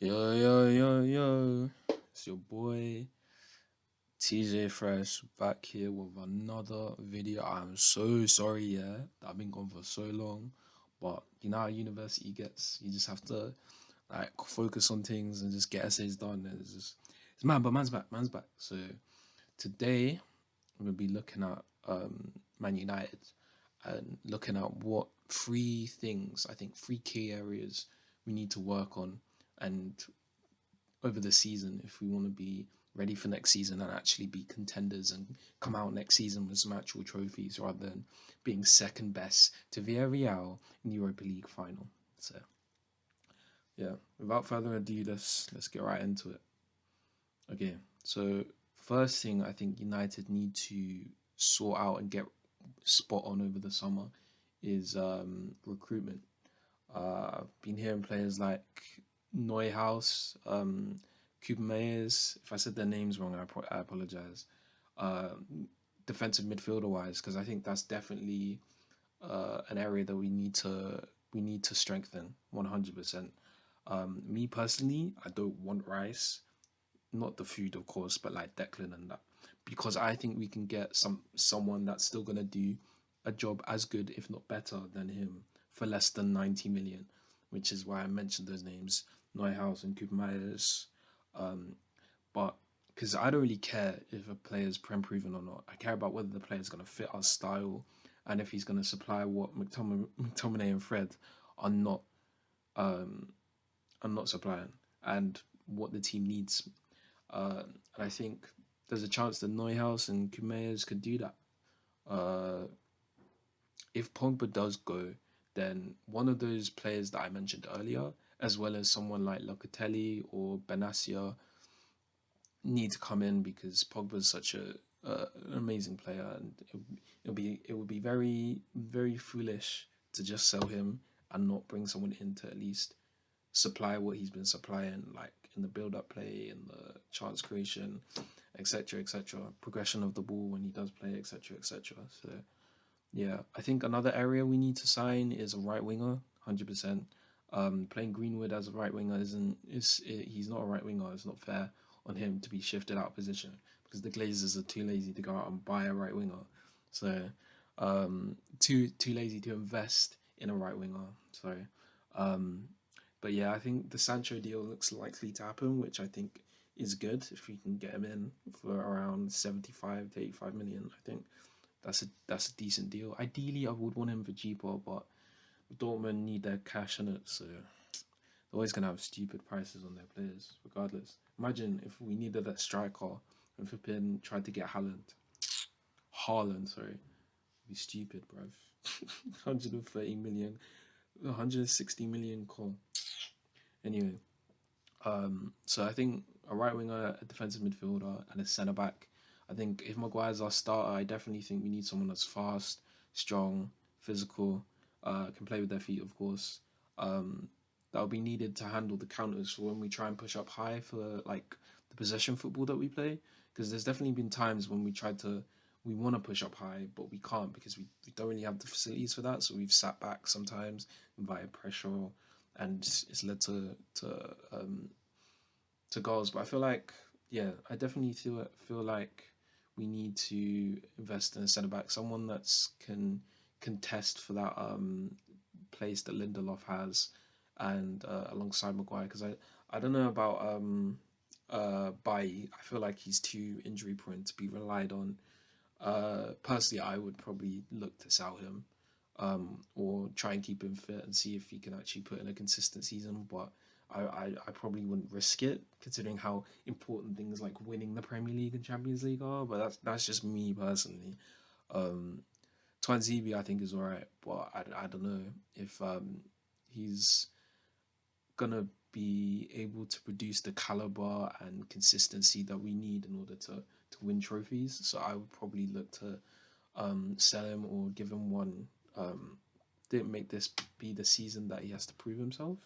Yo, yo, yo, yo. It's your boy TJ Fresh back here with another video. I'm so sorry, that I've been gone for so long. But you know how university gets. You just have to like focus on things and just get essays done. And it's man, but man's back. So today I'm gonna be looking at Man United and looking at what three things I think three key areas we need to work on and over the season if we want to be ready for next season and actually be contenders and come out next season with some actual trophies rather than being second best to Villarreal in the Europa League final. So yeah, without further ado, let's get right into it. Okay, so first thing I think United need to sort out and get spot on over the summer is recruitment. Been hearing players like Neuhaus, Kubernetes. If I said their names wrong, I apologize. Uh, Defensive midfielder wise, because I think that's definitely an area that we need to strengthen 100%. Me personally, I don't want Rice, not the food of course, but like Declan and that, because I think we can get someone that's still gonna do a job as good, if not better, than him for less than 90 million, which is why I mentioned those names, Neuhaus and Kupermeiers. Um, but because I don't really care if a player's prem proven or not, I care about whether the player's gonna fit our style and if he's gonna supply what McTominay and Fred are not um are not supplying and what the team needs. And I think there's a chance that Neuhaus and Kumayas could do that. Uh, if Pogba does go, then one of those players that I mentioned earlier, as well as someone like Locatelli or Benassia, need to come in because Pogba is such an amazing player, and it would be very foolish to just sell him and not bring someone in to at least supply what he's been supplying, like in the build-up play, in the chance creation, etc., progression of the ball when he does play, etc. So yeah, I think another area we need to sign is a right winger, 100%. Playing Greenwood as a right winger he's not a right winger. It's not fair on him to be shifted out of position because the Glazers are too lazy to go out and buy a right winger. So too lazy to invest in a right winger. Sorry. Um, but yeah, I think the Sancho deal looks likely to happen, which I think is good if we can get him in for around 75 to 85 million. I think that's a decent deal. Ideally, I would want him for cheaper, but Dortmund need their cash in it, so they're always gonna have stupid prices on their players, regardless. Imagine if we needed that striker and flipping tried to get Haaland, sorry, be stupid, bruv. 130 million, 160 million call. Anyway, so I think a right winger, a defensive midfielder, and a centre back. I think if Maguire's our starter, I definitely think we need someone that's fast, strong, physical, can play with their feet, of course. Um, that'll be needed to handle the counters for when we try and push up high for like the possession football that we play. Because there's definitely been times when we want to push up high, but we can't because we don't really have the facilities for that. So we've sat back sometimes via pressure, and it's led to goals. But I feel like, yeah, I definitely feel like we need to invest in a centre back, someone that's can contest for that place that Lindelof has, and alongside Maguire, because I don't know about Bailly. I feel like he's too injury prone to be relied on. Personally, I would probably look to sell him, or try and keep him fit and see if he can actually put in a consistent season. But I probably wouldn't risk it considering how important things like winning the Premier League and Champions League are. But that's just me personally. Um, Twanzebe I think is alright, but I don't know if he's gonna be able to produce the caliber and consistency that we need in order to win trophies. So I would probably look to sell him or give him one. Didn't make this be the season that he has to prove himself.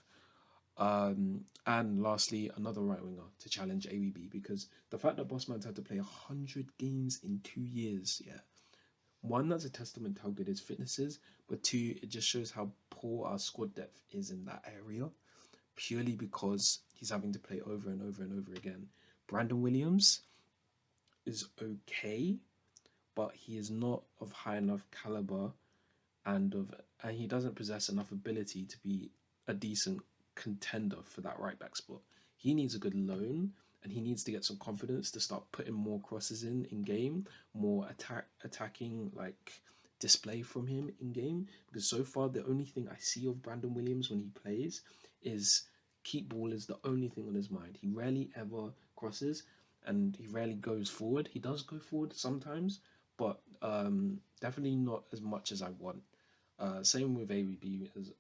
And lastly, another right winger to challenge ABB, because the fact that Bossman's had to play 100 games in 2 years, yeah. One, that's a testament to how good his fitness is, but two, it just shows how poor our squad depth is in that area. purely because he's having to play over and over and over again. Brandon Williams is okay, but he is not of high enough caliber and he doesn't possess enough ability to be a decent contender for that right back spot. He needs a good loan and he needs to get some confidence to start putting more crosses in game, more attacking like display from him in game. Because so far the only thing I see of Brandon Williams when he plays is keep ball is the only thing on his mind. He rarely ever crosses and he rarely goes forward. He does go forward sometimes, but definitely not as much as I want. Same with ABB as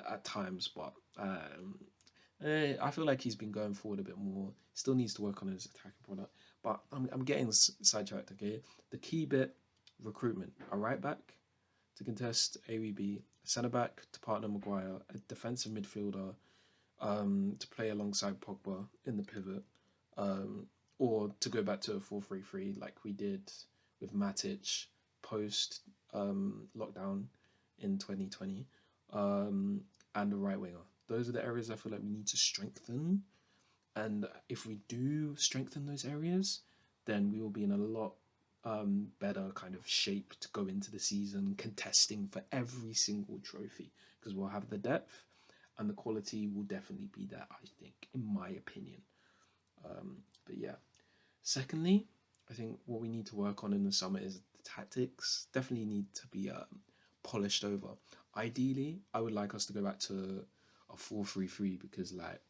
at times, but I feel like he's been going forward a bit more. Still needs to work on his attacking product, but I'm getting sidetracked. Okay, the key bit: recruitment. A right back to contest ABB, centre back to partner Maguire, a defensive midfielder to play alongside Pogba in the pivot, um, or to go back to a 4-3-3 like we did with Matic post lockdown in 2020, and a right winger. Those are the areas I feel like we need to strengthen. And if we do strengthen those areas, then we will be in a lot better kind of shape to go into the season contesting for every single trophy because we'll have the depth and the quality will definitely be there, I think, in my opinion. But yeah. Secondly, I think what we need to work on in the summer is the tactics. Definitely need to be polished over. Ideally, I would like us to go back to a 4-3-3 because like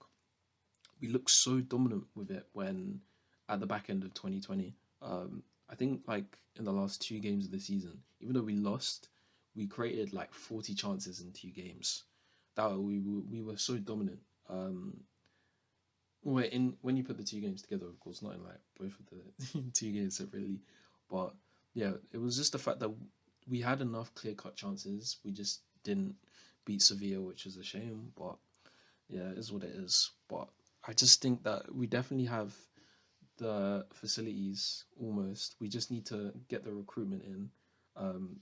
we looked so dominant with it when at the back end of 2020. I think like in the last two games of the season, even though we lost, we created like 40 chances in two games. That we were so dominant. When you put the two games together, of course, not in like both of the two games separately, but yeah, it was just the fact that we had enough clear cut chances. We just didn't beat Sevilla, which is a shame. But yeah, it is what it is. But I just think that we definitely have the facilities almost. We just need to get the recruitment in.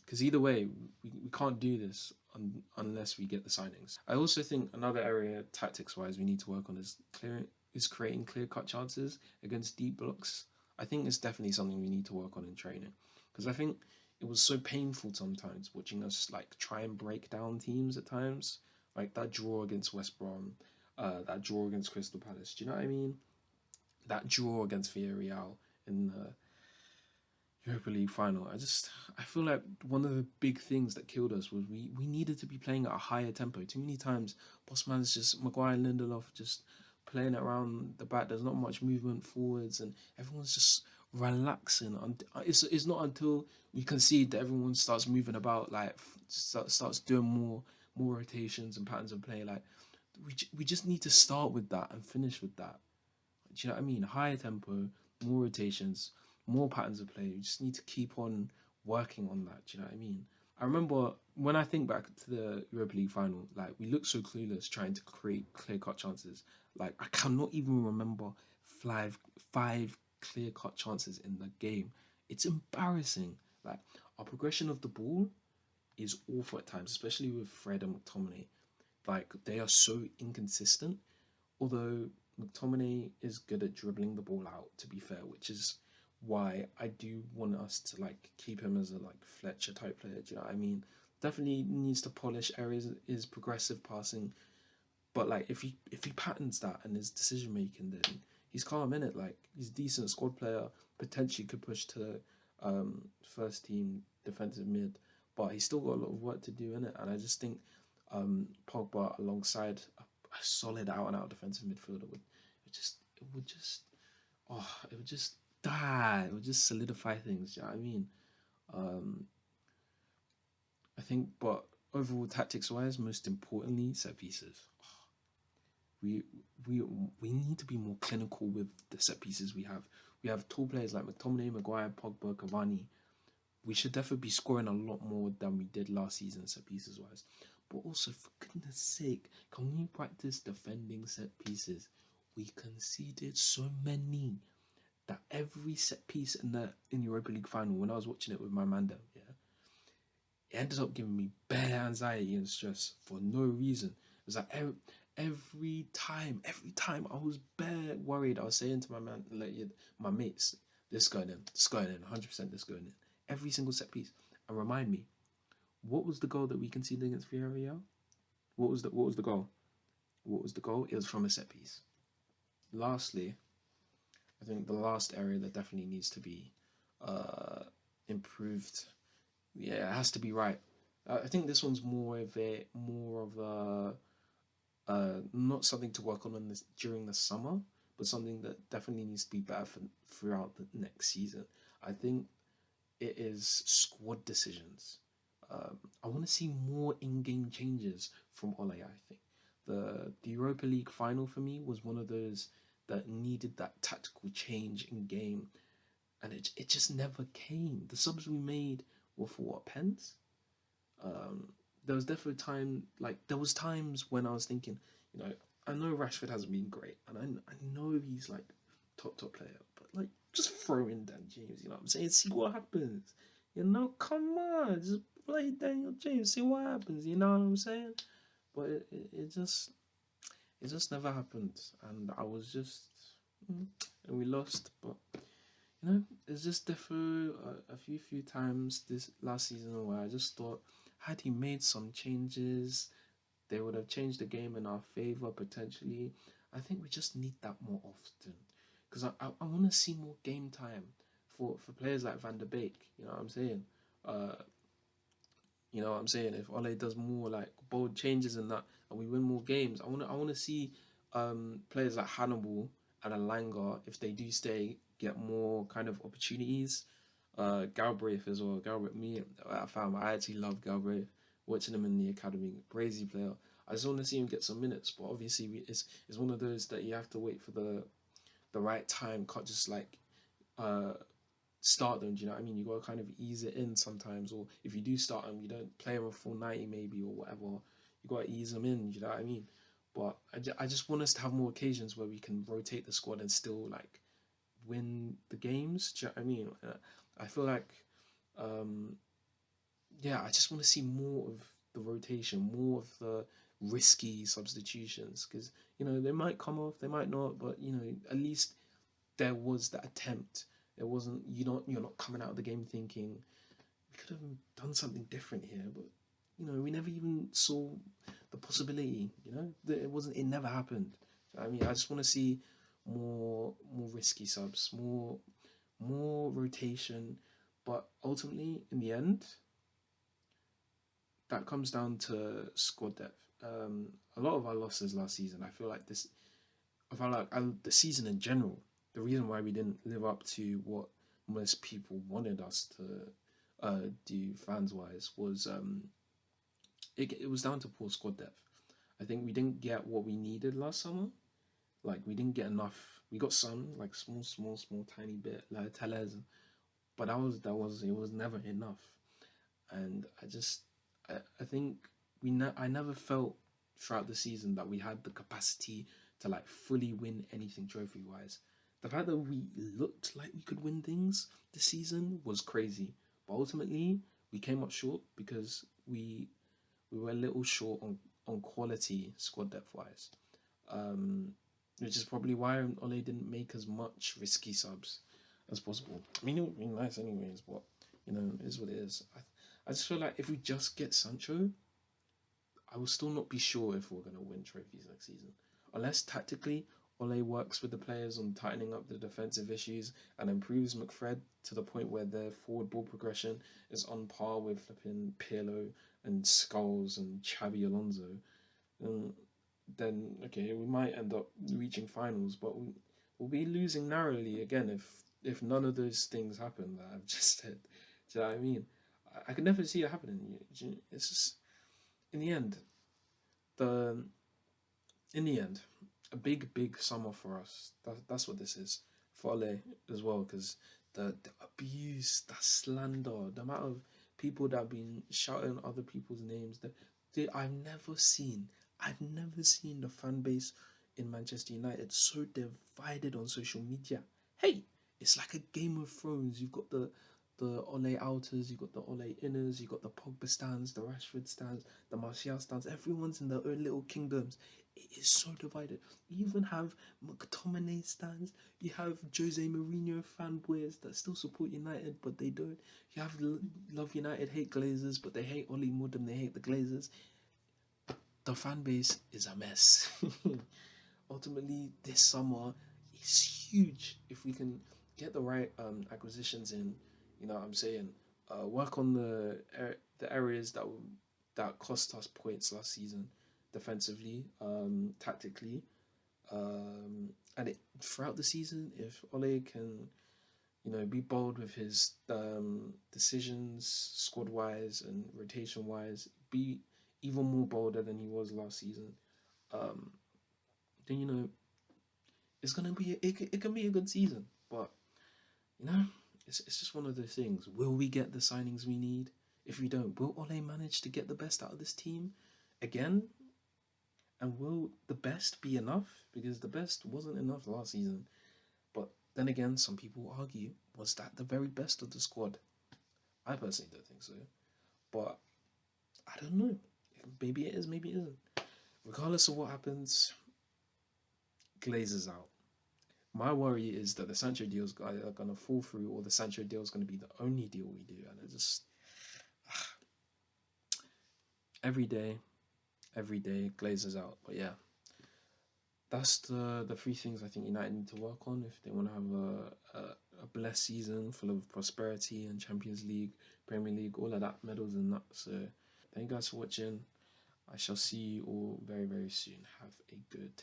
Because either way, we can't do this unless we get the signings. I also think another area, tactics wise, we need to work on is creating clear cut chances against deep blocks. I think it's definitely something we need to work on in training. Because I think it was so painful sometimes watching us like try and break down teams at times. Like that draw against West Brom, that draw against Crystal Palace. Do you know what I mean? That draw against Villarreal in the Europa League final. I feel like one of the big things that killed us was we needed to be playing at a higher tempo. Too many times, Bossman's just Maguire and Lindelof just playing it around the back. There's not much movement forwards, and everyone's just relaxing. And it's not until we concede that everyone starts moving about, like starts doing more rotations and patterns of play. Like we just need to start with that and finish with that. Do you know what I mean? Higher tempo, more rotations, more patterns of play. You just need to keep on working on that. Do you know what I mean? I remember when I think back to the Europa League final, like we looked so clueless trying to create clear cut chances. Like I cannot even remember five clear cut chances in the game. It's embarrassing. Like our progression of the ball is awful at times, especially with Fred and McTominay. Like they are so inconsistent. Although McTominay is good at dribbling the ball out, to be fair, which is why I do want us to like keep him as a like Fletcher type player. Do you know what I mean? Definitely needs to polish areas is progressive passing, but like if he patterns that and his decision making, then he's calm in it. Like he's a decent squad player, potentially could push to first team defensive mid, but he's still got a lot of work to do in it. And I just think Pogba alongside a solid out and out defensive midfielder it would just die. It would just solidify things. Do you know what I mean? Um, I think, but overall tactics wise, most importantly, set pieces. We we we need to be more clinical with the set pieces we have. We have tall players like McTominay, Maguire, Pogba, Cavani. We should definitely be scoring a lot more than we did last season set pieces wise. But also, for goodness sake, can we practice defending set pieces? We conceded so many that every set piece in Europa League final, when I was watching it with my man them, yeah, it ended up giving me bare anxiety and stress for no reason. It was like every time I was bare worried. I was saying to my man, like my mates, this going in, 100% this going in. Every single set piece. And remind me, what was the goal that we conceded against Villarreal? What was the goal? What was the goal? It was from a set piece. Lastly, I think the last area that definitely needs to be uh, improved. Yeah, it has to be right. I think this one's more of a not something to work on this during the summer, but something that definitely needs to be better throughout the next season. I think it is squad decisions. I want to see more in-game changes from Ole. I think the Europa League final for me was one of those that needed that tactical change in game, and it just never came. The subs we made were for what, pens? Um, there was definitely time like there was times when I was thinking, you know, I know Rashford hasn't been great, and I know he's like top player, but like just throw in Dan James. You know what I'm saying? See what happens. You know, come on, just play Daniel James. See what happens. You know what I'm saying? But it just never happened, and I was just and we lost, but it's just different a few times this last season where I just thought, had he made some changes, they would have changed the game in our favor potentially. I think we just need that more often because I want to see more game time for players like Van der Beek. You know what I'm saying? Uh, you know what I'm saying? If Ole does more like bold changes in that, and we win more games, I wanna see players like Hannibal and Alanga, if they do stay, get more kind of opportunities. Galbraith as well. Galbraith, me, I found I actually love Galbraith. Watching him in the academy, crazy player. I just want to see him get some minutes, but obviously it's one of those that you have to wait for the right time. Can't just like uh start them. Do you know what I mean? You got to kind of ease it in sometimes, or if you do start them, you don't play them a full 90 maybe or whatever. You got to ease them in. Do you know what I mean? But I just want us to have more occasions where we can rotate the squad and still like win the games. Do you know what I mean? I feel like, um, yeah, I just want to see more of the rotation, more of the risky substitutions because they might come off, they might not, but at least there was that attempt. There wasn't you're not coming out of the game thinking we could have done something different here, but we never even saw the possibility. That it never happened. I mean, I just want to see more risky subs, more rotation, but ultimately in the end, that comes down to squad depth. A lot of our losses last season, I felt like the season in general, the reason why we didn't live up to what most people wanted us to do fans wise was it was down to poor squad depth. I think we didn't get what we needed last summer. Like we didn't get enough. We got some like small, tiny bit like Tellez, but it was never enough. And I think I never felt throughout the season that we had the capacity to like fully win anything trophy wise. The fact that we looked like we could win things this season was crazy, but ultimately we came up short because we were a little short on quality squad depth wise, um, which is probably why Ole didn't make as much risky subs as possible. I mean, it would be nice anyways, but it is what it is. I just feel like if we just get Sancho, I will still not be sure if we're going to win trophies next season. Unless tactically, Ole works with the players on tightening up the defensive issues and improves McFred to the point where their forward ball progression is on par with flipping Pirlo and Skulls and Xabi Alonso. Um, then, okay, we might end up reaching finals, but we'll be losing narrowly again if none of those things happen that I've just said. Do you know what I mean? I could never see it happening. It's just in the end, the in the end, a big summer for us. That's what this is for Ole as well, because the abuse, the slander, the amount of people that have been shouting other people's names. I've never seen the fan base in Manchester United so divided on social media. Hey, it's like a Game of Thrones. You've got the Ole outers, you got the Ole inners, you got the Pogba stands, the Rashford stands, the Martial stands. Everyone's in their own little kingdoms. It is so divided. You even have McTominay stands. You have Jose Mourinho fanboys that still support United, but they don't. You have Love United, hate Glazers, but they hate Oli Muddin, they hate the Glazers. The fan base is a mess. Ultimately, this summer is huge if we can get the right acquisitions in. You know what I'm saying? Work on the areas that cost us points last season, defensively, tactically, and throughout the season. If Ole can, be bold with his decisions, squad wise and rotation wise, be even more bolder than he was last season. Um, then it's gonna be it can be a good season, but you know it's just one of those things. Will we get the signings we need? If we don't, will Ole manage to get the best out of this team again? And will the best be enough? Because the best wasn't enough last season. But then again, some people argue, was that the very best of the squad? I personally don't think so. But I don't know. Maybe it is, maybe it isn't. Regardless of what happens, Glazers out. My worry is that the Sancho deals are going to fall through, or the Sancho deal is going to be the only deal we do, and it just every day, every day Glazers out. But yeah, that's the three things I think United need to work on if they want to have a blessed season full of prosperity and Champions League, Premier League, all of that medals and that. So thank you guys for watching. I shall see you all very, very soon. Have a good